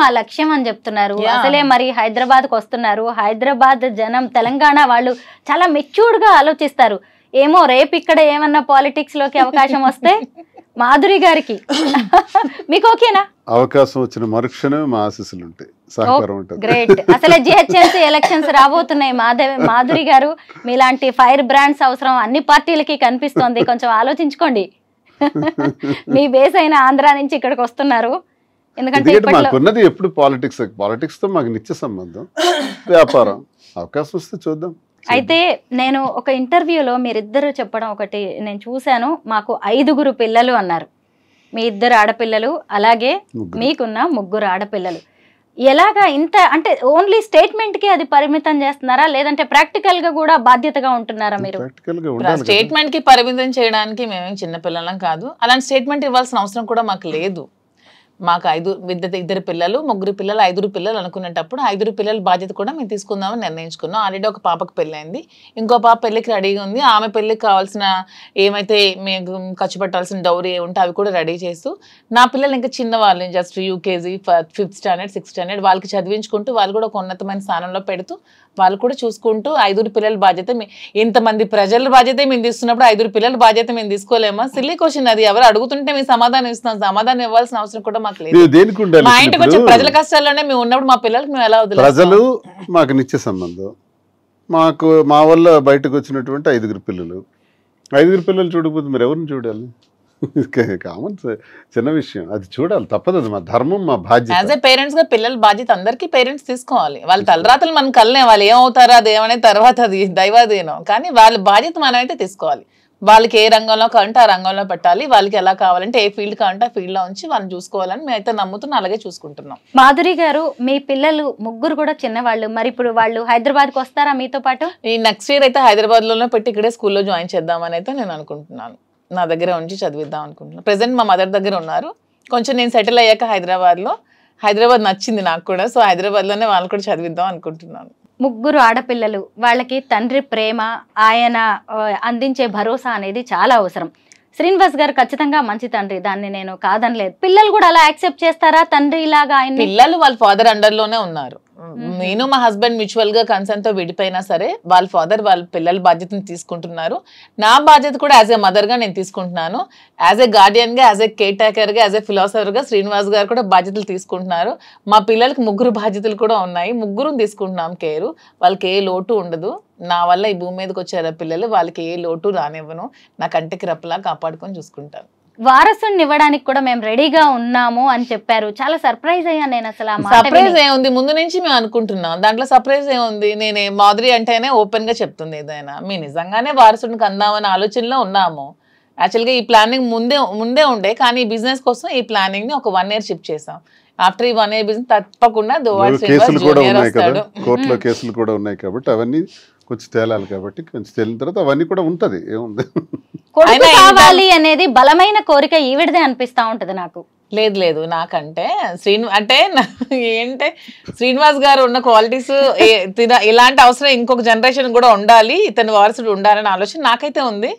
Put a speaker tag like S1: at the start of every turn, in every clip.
S1: మా లక్ష్యం అని చెప్తున్నారు. అసలే మరి హైదరాబాద్ కు వస్తున్నారు. హైదరాబాద్ జనం, తెలంగాణ వాళ్ళు చాలా మెచ్యూర్డ్ గా ఆలోచిస్తారు. ఏమో రేపు ఇక్కడ ఏమన్నా పాలిటిక్స్ లోకి అవకాశం వస్తే మాధురి గారికి మీకు ఓకేనా?
S2: అవకాశం వచ్చిన మరుక్షణమే మా ఆశీస్సులు ఉంటాయి, సహకారం ఉంటుంది.
S1: గ్రేట్. అసలే జిహెచ్ఎంసీ ఎలక్షన్స్ రాబోతున్నాయి. మాధురి గారు మీలాంటి ఫైర్ బ్రాండ్స్ అవసరం అన్ని పార్టీలకి కనిపిస్తోంది. కొంచెం ఆలోచించుకోండి. మీ బేస్ అయిన ఆంధ్ర నుంచి ఇక్కడికి వస్తున్నారు. ఎందుకంటే
S2: మాకున్నది ఎప్పుడు పాలిటిక్స్ తో మాకు నిత్య సంబంధం, వ్యాపారం. అవకాశం వస్తే చూద్దాం.
S1: అయితే నేను ఒక ఇంటర్వ్యూలో మీరిద్దరు చెప్పడం ఒకటి నేను చూశాను. మాకు 5 పిల్లలు అన్నారు. మీ 2 ఆడపిల్లలు, అలాగే మీకున్న 3 ఆడపిల్లలు. ఎలాగా ఇంత అంటే ఓన్లీ స్టేట్మెంట్ కి అది పరిమితం చేస్తున్నారా, లేదంటే ప్రాక్టికల్ గా కూడా బాధ్యతగా ఉంటున్నారా మీరు?
S3: స్టేట్మెంట్ కి పరిమితం చేయడానికి మేమేం చిన్నపిల్లలం కాదు. అలాంటి స్టేట్మెంట్ ఇవ్వాల్సిన అవసరం కూడా మాకు లేదు. మాకు 2 పిల్లలు, 3 పిల్లలు, 5 పిల్లలు అనుకునేటప్పుడు 5 పిల్లల బాధ్యత కూడా మేము తీసుకుందామని నిర్ణయించుకున్నాం. ఆల్రెడీ ఒక పాపకు పెళ్ళైంది, ఇంకో పాప పెళ్ళికి రెడీగా ఉంది. ఆమె పెళ్ళికి కావాల్సిన ఏమైతే మేము ఖర్చు పెట్టాల్సిన డౌరీ ఉంటే అవి కూడా రెడీ చేస్తూ, నా పిల్లలు ఇంకా చిన్నవాళ్ళు, just UKG, 5th standard 6th standard, వాళ్ళకి చదివించుకుంటూ వాళ్ళు కూడా ఒక ఉన్నతమైన స్థానంలో పెడుతూ వాళ్ళు కూడా చూసుకుంటూ 5 పిల్లల బాధ్యత ఇంతమంది ప్రజల బాధ్యత మేము తీసుకున్నప్పుడు 5 పిల్లల బాధ్యత మేము తీసుకోలేమా? సిల్లీ క్వశ్చన్ అది. ఎవరు అడుగుతుంటే మేము సమాధానం ఇస్తున్నాం. సమాధానం ఇవ్వాల్సిన అవసరం కూడా మాకు లేదు. మా ఇంటికి వచ్చే ప్రజల కష్టాల్లోనే మేము ఉన్నప్పుడు మా పిల్లలకి మేము ఎలా వదిలేస్తాం? ప్రజలు
S2: మాకు నిత్య సంబంధం. మాకు మా వల్ల బయటకు వచ్చినటువంటి 5 పిల్లలు. 5 పిల్లలు చూడకపోతే మీరు ఎవరిని చూడాలి? కామన్, చిన్న విషయం. అది చూడాలి, తప్పదు. అది మా ధర్మం, మా బాధ్యత.
S3: యాజ్ ఏ పేరెంట్స్ గా పిల్లల బాధ్యత అందరికీ పేరెంట్స్ తీసుకోవాలి. వాళ్ళ తలరాతలు మనం కలనే, వాళ్ళు ఏమవుతారో అది ఏమనే తర్వాత అది దైవాధీనం. కానీ వాళ్ళ బాధ్యత మనం అయితే తీసుకోవాలి. వాళ్ళకి ఏ రంగంలో కావాలంటే ఆ రంగంలో పెట్టాలి. వాళ్ళకి ఎలా కావాలంటే ఏ ఫీల్డ్ కావాలంటే ఆ ఫీల్డ్ లో ఉంచి వాళ్ళని చూసుకోవాలని మేమైతే నమ్ముతున్నాం, అలాగే చూసుకుంటున్నాం.
S1: మాధురి గారు, మీ పిల్లలు 3 కూడా చిన్నవాళ్ళు. మరి ఇప్పుడు వాళ్ళు హైదరాబాద్ కు వస్తారా మీతో పాటు?
S3: ఈ నెక్స్ట్ ఇయర్ అయితే హైదరాబాద్ లోనే పెట్టి ఇక్కడే స్కూల్లో జాయిన్ చేద్దామని అయితే నేను అనుకుంటున్నాను. నా దగ్గర ఉంచి చదివిద్దాం అనుకుంటున్నాను. ప్రెసెంట్ మా మదర్ దగ్గర ఉన్నారు. కొంచెం నేను సెటిల్ అయ్యాక హైదరాబాద్ నచ్చింది నాకు కూడా. సో హైదరాబాద్ లోనే వాళ్ళు కూడా చదివిద్దాం అనుకుంటున్నాను.
S1: 3 ఆడపిల్లలు, వాళ్ళకి తండ్రి ప్రేమ, ఆయన అందించే భరోసా అనేది చాలా అవసరం. శ్రీనివాస్ గారు ఖచ్చితంగా మంచి తండ్రి, దాన్ని నేను కాదనలేదు. పిల్లలు కూడా అలా యాక్సెప్ట్ చేస్తారా తండ్రి లాగా? ఆయన
S3: పిల్లలు వాళ్ళ ఫాదర్ అండర్ లోనే ఉన్నారు. నేను మా హస్బెండ్ మ్యూచువల్ గా కన్సర్న్ తో విడిపోయినా సరే వాళ్ళ ఫాదర్ వాళ్ళ పిల్లల బాధ్యతను తీసుకుంటున్నారు. నా బాధ్యత కూడా యాజ్ ఏ మదర్ గా నేను తీసుకుంటున్నాను. యాజ్ ఏ గార్డియన్ గా, యాజ్ ఏ కేర్ టేకర్ గా, యాజ్ ఏ ఫిలాసఫర్ గా శ్రీనివాస్ గారు కూడా బాధ్యతలు తీసుకుంటున్నారు. మా పిల్లలకి 3 బాధ్యతలు కూడా ఉన్నాయి. 3 తీసుకుంటున్నాం కేరు. వాళ్ళకి ఏ లోటు ఉండదు. నా వల్ల ఈ భూమి మీదకి వచ్చారు పిల్లలు, వాళ్ళకి ఏ లోటు రానివ్వను. నా కంటికి రెప్పలా కాపాడుకొని చూసుకుంటాను.
S1: వారసుని ఇవ్వడానికి కూడా మేము రెడీగా ఉన్నాము అని చెప్పారు. చాలా సర్ప్రైజ్ అయ్యాను నేను. అసలు
S3: సర్ప్రైజ్ ఏముంది, ముందు నుంచి మేము అనుకుంటున్నాం. దాంట్లో సర్ప్రైజ్ ఏముంది? నేనే మాధురి అంటేనే ఓపెన్ గా చెప్తుంది ఏదైనా. మేము నిజంగానే వారసుడికి అందామని ఆలోచనలో ఉన్నాము. యాక్చువల్గా ఈ ప్లానింగ్ ముందే ఉండే, కానీ ఈ బిజినెస్ కోసం ఈ ప్లానింగ్ ని ఒక 1 year షిఫ్ట్ చేసాం. ఆఫ్టర్ ఈ 1 year బిజినెస్ తప్పకుండా
S2: కోర్టులో కేసులు కూడా ఉన్నాయి కాబట్టి అవన్నీ కొంచెం తేలాలి. కాబట్టి కొంచెం తేలిన తర్వాత అవన్నీ కూడా ఉంటది. ఏముంది,
S1: కావాలి అనేది బలమైన కోరిక ఈవిడదే అనిపిస్తా ఉంటది నాకు.
S3: లేదు నాకంటే శ్రీనివాస్ గారు ఉన్న క్వాలిటీస్, ఇలాంటి అవసరం ఇంకొక జనరేషన్ కూడా ఉండాలి, ఇతని వారసుడు ఉండాలనే ఆలోచన నాకైతే ఉంది,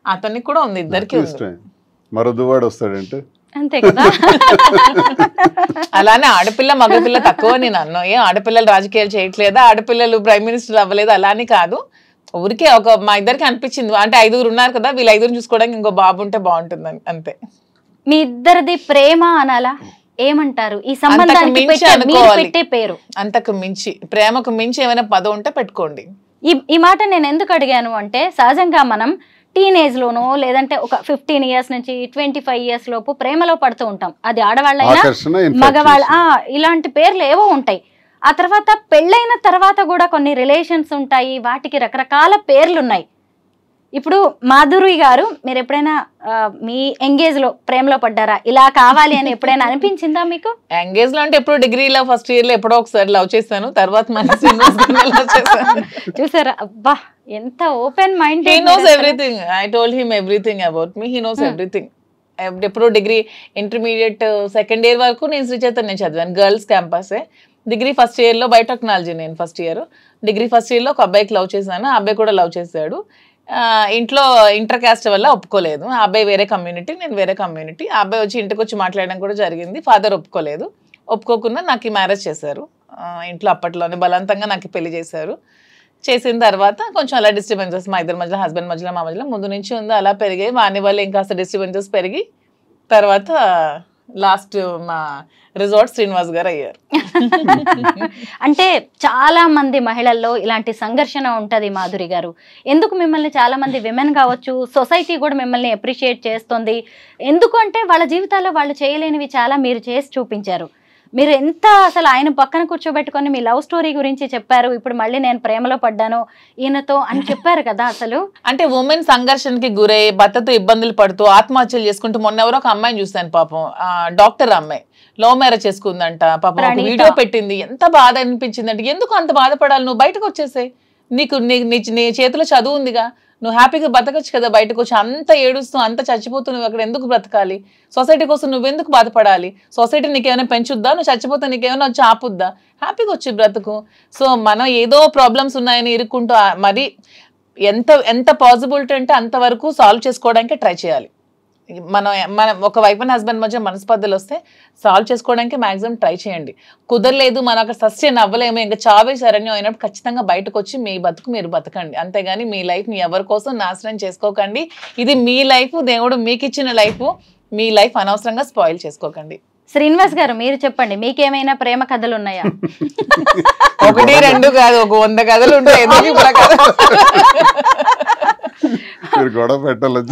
S3: అతనికి కూడా ఉంది, ఇద్దరికి ఉంది.
S2: మరో దువాడు వస్తాడంటే
S1: అంతే కదా.
S3: అలానే ఆడపిల్ల మగపిల్ల తక్కువ నేను అన్నా. ఏం ఆడపిల్లలు రాజకీయాలు చేయట్లేదా, ఆడపిల్లలు ప్రైమ్ మినిస్టర్ అవ్వలేదు, అలానే కాదు. ఊరికే మా ఇద్దరికి అనిపించింది. అంటే 5 ఉన్నారు కదా, వీళ్ళు 5 చూసుకోవడానికి ఇంకో బాబు ఉంటే బాగుంటుందని, అంతే.
S1: మీ ఇద్దరిది ప్రేమ అనాలా, ఏమంటారు? ఈ సంబంధానికి పెట్టే పేరు
S3: అంతకు మించి, ప్రేమకు మించి ఏమైనా పదం ఉంటే పెట్టుకోండి.
S1: ఈ మాట నేను ఎందుకు అడిగాను అంటే, సహజంగా మనం టీనేజ్ లోనో లేదంటే ఒక 15 years నుంచి 25 years లోపు ప్రేమలో పడుతూ ఉంటాం. అది ఆడవాళ్ళైనా మగవాళ్ళ, ఇలాంటి పేర్లు ఏవో ఉంటాయి. ఆ తర్వాత పెళ్ళైన తర్వాత కూడా కొన్ని రిలేషన్స్ ఉంటాయి, వాటికి రకరకాల పేర్లు ఉన్నాయి. ఇప్పుడు మాధురి గారు, మీరు ఎప్పుడైనా మీ ఎంగేజ్ లో ప్రేమలో పడ్డారా? ఇలా కావాలి అని ఎప్పుడైనా అనిపించిందా మీకు?
S3: ఎంగేజ్ లో అంటే ఎప్పుడు డిగ్రీలో ఫస్ట్ ఇయర్ లో ఎప్పుడో ఒకసారి లవ్ చేశాను. తర్వాత
S1: చూసారా, అబ్బా ఎంత open mind.
S3: He knows everything. I told him everything about me. He knows everything. ఎప్పుడు డిగ్రీ ఇంటర్మీడియట్ 2nd year వరకు నేను శ్రీ చైతన్య చదివాను, గర్ల్స్ క్యాంపసే. డిగ్రీ ఫస్ట్ ఇయర్ లో బయోటెక్నాలజీ నేను first year. Degree first year లో ఒక అబ్బాయికి లవ్ చేశాను, ఆ అబ్బాయి కూడా లవ్ చేశాడు. ఇంట్లో ఇంటర్ కాస్ట్ వల్ల ఒప్పుకోలేదు. ఆ అబ్బాయి వేరే కమ్యూనిటీ, నేను వేరే కమ్యూనిటీ. ఆ అబ్బాయి వచ్చి ఇంటికి వచ్చి మాట్లాడడం కూడా జరిగింది, ఫాదర్ ఒప్పుకోలేదు. ఒప్పుకోకుండా నాకు ఈ మ్యారేజ్ చేశారు. ఇంట్లో అప్పట్లోనే బలవంతంగా నాకు పెళ్లి చేశారు. చేసిన తర్వాత కొంచెం అలా డిస్టర్బెన్సెస్ మా ఇద్దరి మధ్యలో, హస్బెండ్ మధ్యలో, మా మధ్యలో ముందు నుంచి ఉంది, అలా పెరిగాయి. వాని వల్ల ఇంకాస్త డిస్టర్బెన్సెస్ పెరిగి తర్వాత లాస్ట్ మా రిజార్ట్ శ్రీనివాస్ గారు అయ్యారు.
S1: అంటే చాలా మంది మహిళల్లో ఇలాంటి సంఘర్షణ ఉంటది మాధురి గారు. ఎందుకు మిమ్మల్ని చాలా మంది విమెన్ కావచ్చు, సొసైటీ కూడా మిమ్మల్ని అప్రిషియేట్ చేస్తుంది. ఎందుకు అంటే వాళ్ళ జీవితాల్లో వాళ్ళు చేయలేనివి చాలా మీరు చేసి చూపించారు. మీరు ఎంత అసలు ఆయన పక్కన కూర్చోబెట్టుకొని మీ లవ్ స్టోరీ గురించి చెప్పారు. ఇప్పుడు మళ్ళీ నేను ప్రేమలో పడ్డాను ఈయనతో అని చెప్పారు కదా. అసలు
S3: అంటే ఉమెన్ సంఘర్షణకి గురై భర్తతో ఇబ్బందులు పడుతూ ఆత్మహత్యలు చేసుకుంటూ మొన్న ఎవరో ఒక అమ్మాయిని చూశాను పాపం, డాక్టర్ అమ్మాయి లవ్ మ్యారేజ్ చేసుకుందంట పాపం, ఒక వీడియో పెట్టింది. ఎంత బాధ అనిపించింది అంటే, ఎందుకు అంత బాధపడాలి, నువ్వు బయటకు వచ్చేసాయి, నీకు నీ చేతిలో చదువు ఉందిగా, నువ్వు హ్యాపీగా బతకచ్చు కదా, బయటకు వచ్చి అంత ఏడుస్తూ అంత చచ్చిపోతూ నువ్వు అక్కడ ఎందుకు బ్రతకాలి, సొసైటీ కోసం నువ్వెందుకు బాధపడాలి, సొసైటీ నీకేమైనా పెంచుద్దా, నువ్వు చచ్చిపోతే నీకేమైనా వచ్చి ఆపుద్దా, హ్యాపీగా వచ్చి బ్రతుకు. సో మనం ఏదో ప్రాబ్లమ్స్ ఉన్నాయని ఇరుక్కుంటూ మరి ఎంత పాసిబిలిటీ అంటే అంతవరకు సాల్వ్ చేసుకోవడానికి ట్రై చేయాలి. మన ఒక వైఫ్ అండ్ హస్బెండ్ మధ్య మనస్పర్ధలు వస్తే సాల్వ్ చేసుకోవడానికి మాక్సిమం ట్రై చేయండి. కుదరలేదు, మనం అక్కడ సస్టైన్ అవ్వలేము, ఇంకా చావే శరణ్యం అయినప్పుడు ఖచ్చితంగా బయటకు వచ్చి మీ బతుకు మీరు బతకండి. అంతేగాని మీ లైఫ్ని ఎవరి కోసం నాశనం చేసుకోకండి. ఇది మీ లైఫ్, దేవుడు మీకు ఇచ్చిన లైఫ్, మీ లైఫ్ అనవసరంగా స్పాయిల్ చేసుకోకండి.
S1: శ్రీనివాస్ గారు మీరు చెప్పండి, మీకేమైనా ప్రేమ కథలు ఉన్నాయా?
S3: 1 2 కాదు, ఒక 100 కథలు ఉంటాయి.
S2: గొడవ పెట్టాలి.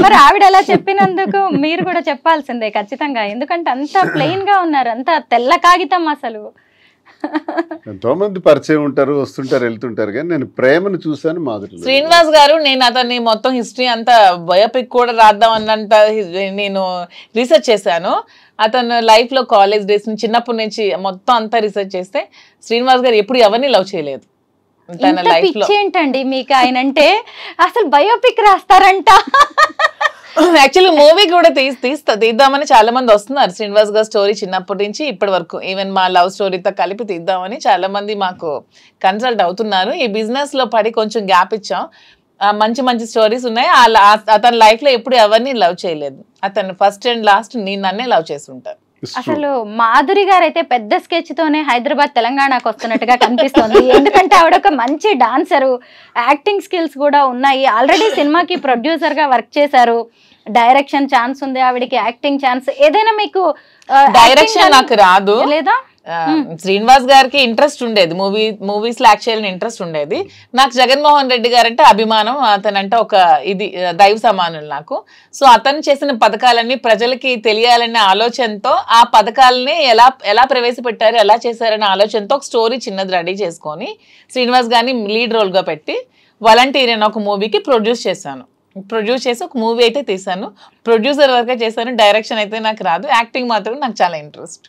S1: మరి ఆవిడ అలా చెప్పినందుకు మీరు కూడా చెప్పాల్సిందే ఖచ్చితంగా. ఎందుకంటే అంత ప్లెయిన్ గా ఉన్నారు, అంత తెల్ల కాగితం. అసలు
S2: ఎంతో మంది పరిచయం ఉంటారు, వస్తుంటారు, వెళ్తుంటారు, కానీ నేను ప్రేమను చూశాను మాధురి.
S3: శ్రీనివాస్ గారు, నేను అతన్ని మొత్తం హిస్టరీ అంతా బయోపిక్ కూడా రాద్దాం అన్నంత నేను రీసెర్చ్ చేశాను. అతను లైఫ్ లో కాలేజ్ డేస్ నుంచి చిన్నప్పటి నుంచి మొత్తం అంతా రీసెర్చ్ చేస్తే శ్రీనివాస్ గారు ఎప్పుడు ఎవరిని లవ్ చేయలేదు.
S1: ఏంటండి మీకు ఆయన అంటే? అసలు బయోపిక్ రాస్తారంట.
S3: యాక్చువల్లీ మూవీ కూడా తీద్దామని చాలా మంది వస్తున్నారు. శ్రీనివాస్ గారి స్టోరీ చిన్నప్పటి నుంచి ఇప్పటి వరకు ఈవెన్ మా లవ్ స్టోరీతో కలిపి తీద్దామని చాలా మంది మాకు కన్సల్ట్ అవుతున్నారు. ఈ బిజినెస్ లో పడి కొంచెం గ్యాప్ ఇచ్చాం. మంచి మంచి స్టోరీస్ ఉన్నాయి. అతని లైఫ్ లో ఎప్పుడు ఎవరిని లవ్ చేయలేదు. అతను ఫస్ట్ అండ్ లాస్ట్ నన్నే లవ్ చేసి ఉంటారు.
S1: అసలు మాధురి గారు అయితే పెద్ద స్కెచ్ తోనే హైదరాబాద్ తెలంగాణకు వస్తున్నట్టుగా కనిపిస్తుంది. ఎందుకంటే ఆవిడ ఒక మంచి డాన్సరు, యాక్టింగ్ స్కిల్స్ కూడా ఉన్నాయి. ఆల్రెడీ సినిమాకి ప్రొడ్యూసర్ గా వర్క్ చేశారు. డైరెక్షన్ ఛాన్స్ ఉంది ఆవిడకి, యాక్టింగ్ ఛాన్స్. ఏదైనా మీకు
S3: డైరెక్షన్ నాకు రాదు
S1: లేదా?
S3: శ్రీనివాస్ గారికి ఇంట్రెస్ట్ ఉండేది, మూవీస్ లో యాక్ట్ చేయాలని ఇంట్రెస్ట్ ఉండేది. నాకు జగన్మోహన్ రెడ్డి గారు అంటే అభిమానం. అతనంటే ఒక ఇది దైవ సమానులు నాకు. సో అతను చేసిన పథకాలన్నీ ప్రజలకి తెలియాలనే ఆలోచనతో, ఆ పథకాలని ఎలా ప్రవేశపెట్టారు, ఎలా చేశారనే ఆలోచనతో ఒక స్టోరీ చిన్నది రెడీ చేసుకొని శ్రీనివాస్ గారిని లీడ్ రోల్ గా పెట్టి వాలంటీర్ అనే ఒక మూవీకి ప్రొడ్యూస్ చేసి ఒక మూవీ అయితే తీసాను. ప్రొడ్యూసర్ వర్కే చేశాను. డైరెక్షన్ అయితే నాకు రాదు. యాక్టింగ్ మాత్రం నాకు చాలా ఇంట్రెస్ట్.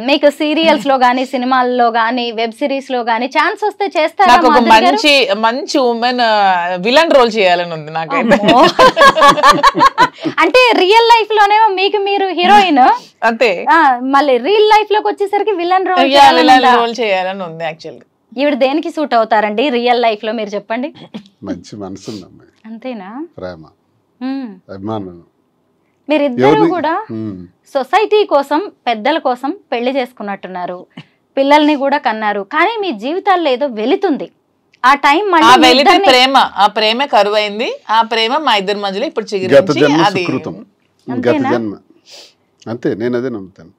S1: మీకు సీరియల్స్ లో గానీ, సినిమాల్లో గానీ, వెబ్ సిరీస్ లో గానీ ఛాన్స్ వస్తే చేస్తారా?
S3: నాకు ఒక మంచి ఉమెన్ విలన్ రోల్ చేయాలని ఉంది నాకైతే.
S1: అంటే రియల్ లైఫ్ లోనేమో మీకు మీరు హీరోయిన్,
S3: అంతే,
S1: మళ్ళీ రియల్ లైఫ్ లోకి వచ్చేసరికి విలన్ రోల్
S3: చేయాలని ఉంది. యాక్చువల్లీ
S1: ఈవిడ దేనికి సూట్ అవుతారండి రియల్ లైఫ్ లో మీరు చెప్పండి?
S2: మంచి మనసు
S1: అంతేనా?
S2: ప్రేమ, అభిమానం.
S1: మీరిద్దరూ కూడా సొసైటీ కోసం, పెద్దల కోసం పెళ్లి చేసుకున్నట్టున్నారు, పిల్లల్ని కూడా కన్నారు. కానీ మీ జీవితాల్లో ఏదో వెళుతుంది. ఆ టైం
S3: ఆ ప్రేమ కరువైంది. ఆ ప్రేమ మా ఇద్దరి మధ్యలో ఇప్పుడు చిగురించి
S2: అంతే. నేను అదే నమ్ముతాను.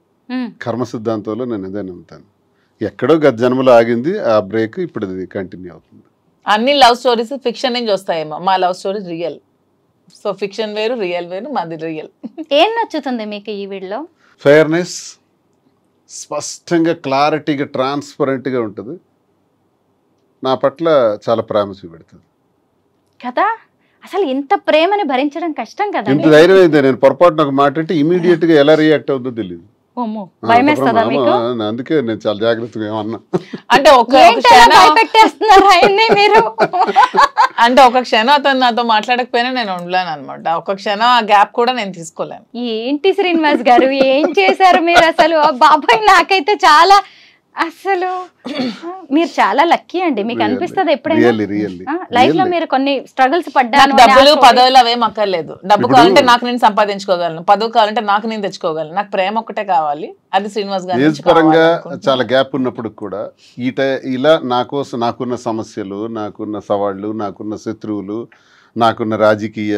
S2: కర్మ సిద్ధాంతంలో నేను అదే నమ్ముతాను. ఎక్కడో గత జన్మలో ఆగింది, ఆ బ్రేక్ ఇప్పుడు కంటిన్యూ అవుతుంది.
S3: అన్ని లవ్ స్టోరీస్ ఫిక్షన్ నుంచి వస్తాయేమో, మా love stories real. So fiction వేరు, రియల్ వేరు, మాది రియల్.
S1: ఏం నచ్చుతుంది మీకు ఈ వీడియోలో?
S2: ఫెయిర్నెస్, స్పష్టంగా, క్లారిటీగా, ట్రాన్స్పరెంట్గా ఉంటుంది. నా పట్ల చాలా ప్రేమ చూపెడుతుంది
S1: కదా. అసలు ఇంత ప్రేమని భరించడం కష్టం కదా.
S2: ఇంత ధైర్యం అయితే నేను పొరపాటున ఒక మాట అంటే ఇమీడియట్ గా ఎలా రియాక్ట్ అవుతుందో తెలియదు. అందుకే నేను చాలా జాగ్రత్తగా ఏమన్నా
S3: అంటే ఒక క్షణం అతను నాతో మాట్లాడకపోయినా నేను ఉండలేను అనమాట. ఒక క్షణం ఆ గ్యాప్ కూడా నేను తీసుకోలేను.
S1: ఏంటి శ్రీనివాస్ గారు ఏం చేశారు మీరు అసలు? బాబాయ్ నాకైతే చాలా అసలు మీరు చాలా లక్కీ అండి. మీకు అనిపిస్తుంది ఎప్పుడైనా లైఫ్ లో మీరు కొన్ని స్ట్రగుల్స్ పడ్డాను?
S3: డబ్బులు పదవులు అవేం అక్కర్లేదు. డబ్బు కావాలంటే నాకు నేను సంపాదించుకోగలను, పదవి కావాలంటే నాకు నేను తెచ్చుకోగలను. నాకు ప్రేమ ఒక్కటే కావాలి. అది శ్రీనివాస్ గారి
S2: ఏజ్ పరంగా చాలా గ్యాప్ ఉన్నప్పుడు కూడా ఇలా నా కోసం నాకున్న సమస్యలు, నాకున్న సవాళ్ళు, నాకున్న శత్రువులు, నాకున్న రాజకీయ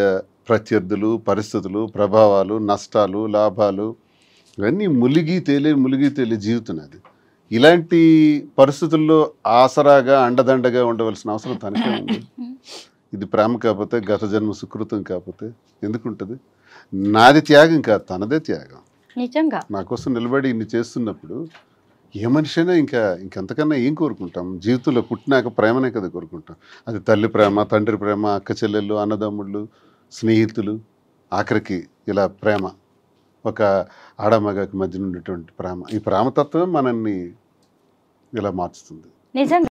S2: ప్రత్యర్థులు, పరిస్థితులు, ప్రభావాలు, నష్టాలు, లాభాలు ఇవన్నీ ములిగి తేలి జీవితం. అది ఇలాంటి పరిస్థితుల్లో ఆసరాగా అండదండగా ఉండవలసిన అవసరం తనకే ఉంది. ఇది ప్రేమ కాకపోతే, గత జన్మ సుకృతం కాకపోతే ఎందుకుంటుంది? నాది త్యాగం కాదు, తనదే త్యాగం.
S1: నిజంగా
S2: నా కోసం నిలబడి ఇన్ని చేస్తున్నప్పుడు ఏ మనిషి అయినా ఇంకెంతకన్నా ఏం కోరుకుంటాం? జీవితంలో పుట్టినాక ప్రేమనే కదా కోరుకుంటాం. అది తల్లి ప్రేమ, తండ్రి ప్రేమ, అక్క చెల్లెళ్ళు, అన్నదమ్ముళ్ళు, స్నేహితులు, ఆఖరికి ఇలా ప్రేమ, ఒక ఆడమగకి మధ్య ఉన్నటువంటి ప్రేమ. ఈ ప్రేమతత్వమే మనల్ని ఇలా మార్చుతుంది.
S1: నిజంగా.